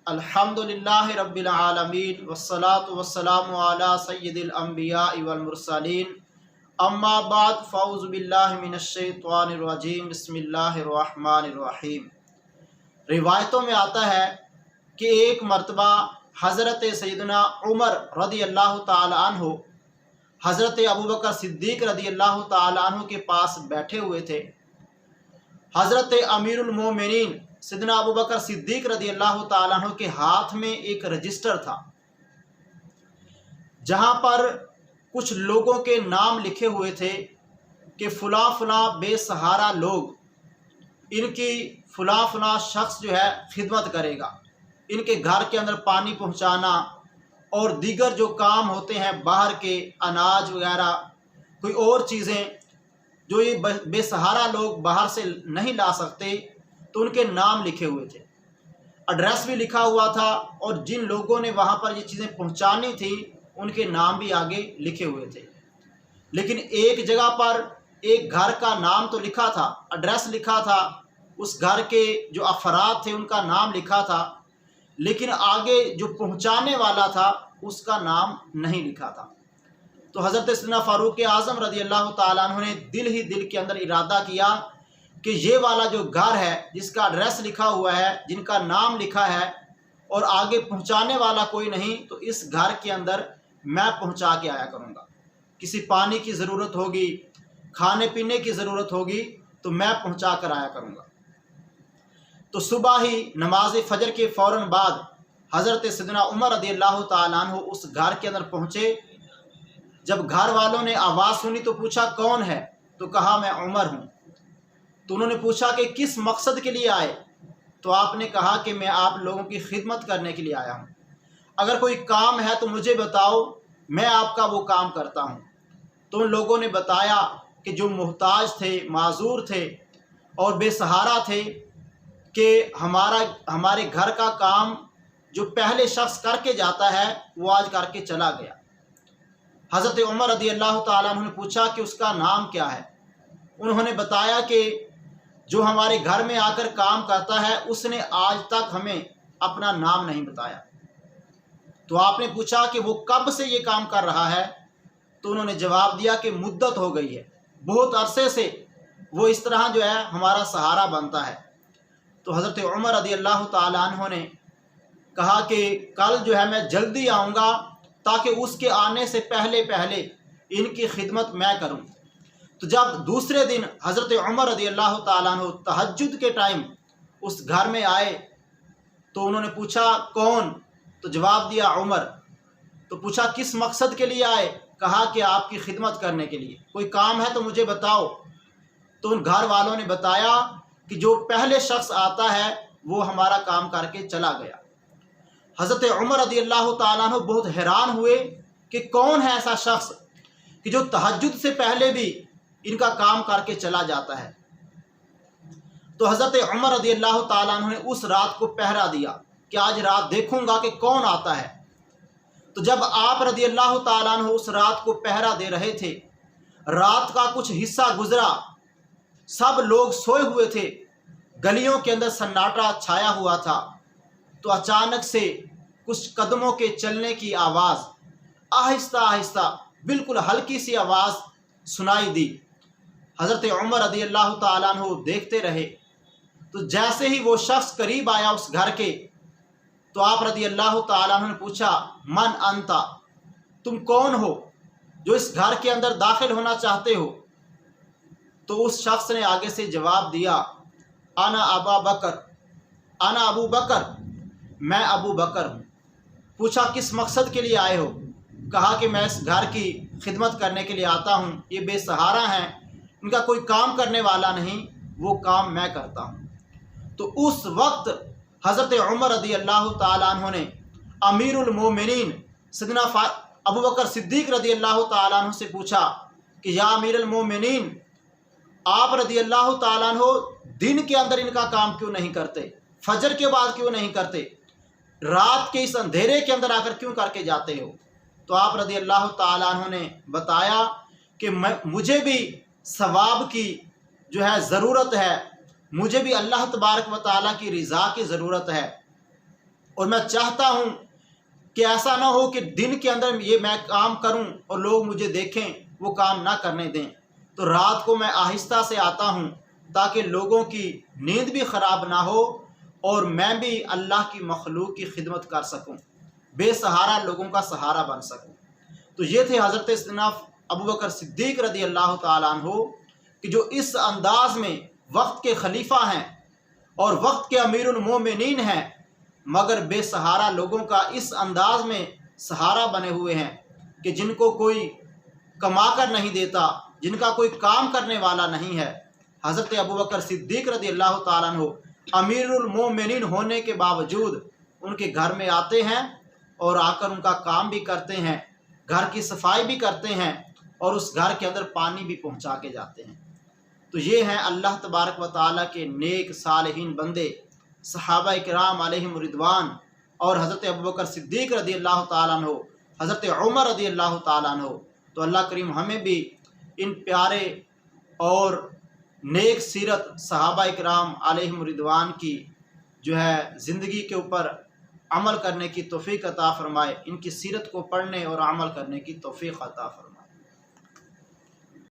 अल्हम्दुलिल्लाहि रब्बिल आलमीन वस्सलातु वस्सलामु अला सय्यिदिल अंबिया वल मुरसलीन अम्मा बाद फ़ऊज़ु बिल्लाहि मिनश शैतानिर रजीम बिस्मिल्लाहिर रहमानिर रहीम। रिवायतों में आता है कि एक मर्तबा हज़रत सैयदना उमर रदी अल्लाह ताला अन्हु हज़रत अबू बकर सिद्दीक़ रदी अल्लाह ताला अन्हु के पास बैठे हुए थे। हज़रत अमीरुल मोमिनीन सैयदना अबू बकर सिद्दीक़ रदी अल्लाह ताला अन्हु के हाथ में एक रजिस्टर था, जहाँ पर कुछ लोगों के नाम लिखे हुए थे कि फ़लाँ फ़लाँ बेसहारा लोग, इनकी फ़लाँ फ़लाँ शख्स जो है खिदमत करेगा, इनके घर के अंदर पानी पहुँचाना और दीगर जो काम होते हैं बाहर के अनाज वगैरह कोई और चीज़ें जो ये बेसहारा लोग बाहर से नहीं ला सकते, तो उनके नाम लिखे हुए थे, एड्रेस भी लिखा हुआ था और जिन लोगों ने वहाँ पर ये चीज़ें पहुँचानी थी उनके नाम भी आगे लिखे हुए थे। लेकिन एक जगह पर एक घर का नाम तो लिखा था, एड्रेस लिखा था, उस घर के जो अफराद थे उनका नाम लिखा था, लेकिन आगे जो पहुँचाने वाला था उसका नाम नहीं लिखा था। तो हज़रत सैयदना फ़ारूक आज़म रज़ी अल्लाह ताला अन्हु ने दिल ही दिल के अंदर इरादा किया कि ये वाला जो घर है जिसका एड्रेस लिखा हुआ है, जिनका नाम लिखा है और आगे पहुंचाने वाला कोई नहीं, तो इस घर के अंदर मैं पहुंचा के आया करूंगा। किसी पानी की ज़रूरत होगी, खाने पीने की ज़रूरत होगी, तो मैं पहुंचा कर आया करूंगा। तो सुबह ही नमाज फ़जर के फ़ौरन बाद हज़रत सैयदना उमर रज़ी अल्लाह ताला अन्हु उस घर के अंदर पहुँचे। जब घर वालों ने आवाज़ सुनी तो पूछा कौन है, तो कहा मैं उमर हूँ। तो उन्होंने पूछा कि किस मकसद के लिए आए, तो आपने कहा कि मैं आप लोगों की खिदमत करने के लिए आया हूँ, अगर कोई काम है तो मुझे बताओ, मैं आपका वो काम करता हूँ। तो उन लोगों ने बताया कि जो मुहताज थे, माजूर थे और बेसहारा थे, कि हमारे घर का काम जो पहले शख्स करके जाता है वो आज करके चला गया। हज़रत उमर रज़ी अल्लाह ताला अन्हु ने पूछा कि उसका नाम क्या है। उन्होंने बताया कि जो हमारे घर में आकर काम करता है उसने आज तक हमें अपना नाम नहीं बताया। तो आपने पूछा कि वो कब से ये काम कर रहा है, तो उन्होंने जवाब दिया कि मुद्दत हो गई है, बहुत अरसे से वो इस तरह जो है हमारा सहारा बनता है। तो हज़रत उमर रज़ी अल्लाह ताला अन्हु ने कहा कि कल जो है मैं जल्दी आऊँगा ताकि उसके आने से पहले पहले इनकी खिदमत मैं करूँ। तो जब दूसरे दिन हज़रत उमर रज़ी अल्लाह ताला अन्हु तहज्जुद के टाइम उस घर में आए, तो उन्होंने पूछा कौन, तो जवाब दिया उमर। तो पूछा किस मकसद के लिए आए, कहा कि आपकी खिदमत करने के लिए, कोई काम है तो मुझे बताओ। तो उन घर वालों ने बताया कि जो पहले शख्स आता है वो हमारा काम करके चला गया। हज़रत उमर रज़ी अल्लाह ताला अन्हु बहुत हैरान हुए कि कौन है ऐसा शख्स कि जो तहज्जुद से पहले भी इनका काम करके चला जाता है। तो हज़रत उमर रज़ी अल्लाह ताला अन्हु ने उस रात को पहरा दिया कि आज रात देखूंगा कि कौन आता है। तो जब आप रज़ी अल्लाह ताला अन्हु उस रात को पहरा दे रहे थे, रात का कुछ हिस्सा गुजरा, सब लोग सोए हुए थे, गलियों के अंदर सन्नाटा छाया हुआ था, तो अचानक से कुछ कदमों के चलने की आवाज़, आहिस्ता आहिस्ता बिल्कुल हल्की सी आवाज़ सुनाई दी। हज़रत उमर रज़ी अल्लाह ताला अन्हु देखते रहे। तो जैसे ही वो शख्स करीब आया उस घर के, तो आप रज़ी अल्लाह ताला अन्हु ने पूछा मन अंता, तुम कौन हो जो इस घर के अंदर दाखिल होना चाहते हो। तो उस शख्स ने आगे से जवाब दिया आना अबा बकर, आना अबू बकर, मैं अबू बकर हूँ। पूछा किस मकसद के लिए आए हो, कहा कि मैं इस घर की खिदमत करने के लिए आता हूँ, ये बेसहारा हैं, इनका कोई काम करने वाला नहीं, वो काम मैं करता हूँ। तो उस वक्त हज़रत उमर रज़ी अल्लाह ताला अन्हु ने अमीरुल मोमिनीन सैयदना अबू बकर सिद्दीक़ रज़ी अल्लाह ताला अन्हु से पूछा कि या अमीरुल मोमिनीन, आप रज़ी अल्लाह ताला अन्हु दिन के अंदर इनका काम क्यों नहीं करते, फजर के बाद क्यों नहीं करते, रात के इस अंधेरे के अंदर आकर क्यों करके जाते हो। तो आप रज़ी अल्लाह ताला अन्हु ने बताया कि मुझे भी सवाब की जो है ज़रूरत है, मुझे भी अल्लाह तबारक व तआला की रज़ा की ज़रूरत है। اور میں چاہتا ہوں کہ ایسا نہ ہو کہ دن کے اندر یہ میں کام کروں اور لوگ مجھے دیکھیں، وہ کام نہ کرنے دیں، تو رات کو میں آہستہ سے آتا ہوں تاکہ لوگوں کی نیند بھی خراب نہ ہو اور میں بھی اللہ کی مخلوق کی خدمت کر سکوں، بے سہارا لوگوں کا سہارا بن سکوں۔ تو یہ تھے حضرت سیدنا ابوبکر صدیق رضی اللہ تعالیٰ عنہ کہ جو اس انداز میں وقت کے خلیفہ ہیں اور وقت کے امیر المومنین ہیں، مگر بے سہارا لوگوں کا اس انداز میں سہارا بنے ہوئے ہیں کہ جن کو کوئی کما کر نہیں دیتا، جن کا کوئی کام کرنے والا نہیں ہے۔ حضرت ابوبکر صدیق رضی اللہ تعالیٰ عنہ امیر المومنین ہونے کے باوجود ان کے گھر میں آتے ہیں اور آ کر ان کا کام بھی کرتے ہیں، گھر کی صفائی بھی کرتے ہیں اور اس گھر کے اندر پانی بھی پہنچا کے جاتے ہیں۔ تو یہ ہیں اللہ تبارک و تعالیٰ کے نیک صالحین بندے، صحابہ کرام علیہم رضوان، اور حضرت ابوبکر صدیق رضی اللہ تعالیٰ عنہ، حضرت عمر رضی اللہ تعالیٰ عنہ۔ تو اللہ کریم ہمیں بھی ان پیارے اور نیک سیرت صحابہ کرام علیہم رضوان کی جو ہے زندگی کے اوپر عمل کرنے کی توفیق عطا فرمائے، ان کی سیرت کو پڑھنے اور عمل کرنے کی توفیق عطا فرمائے۔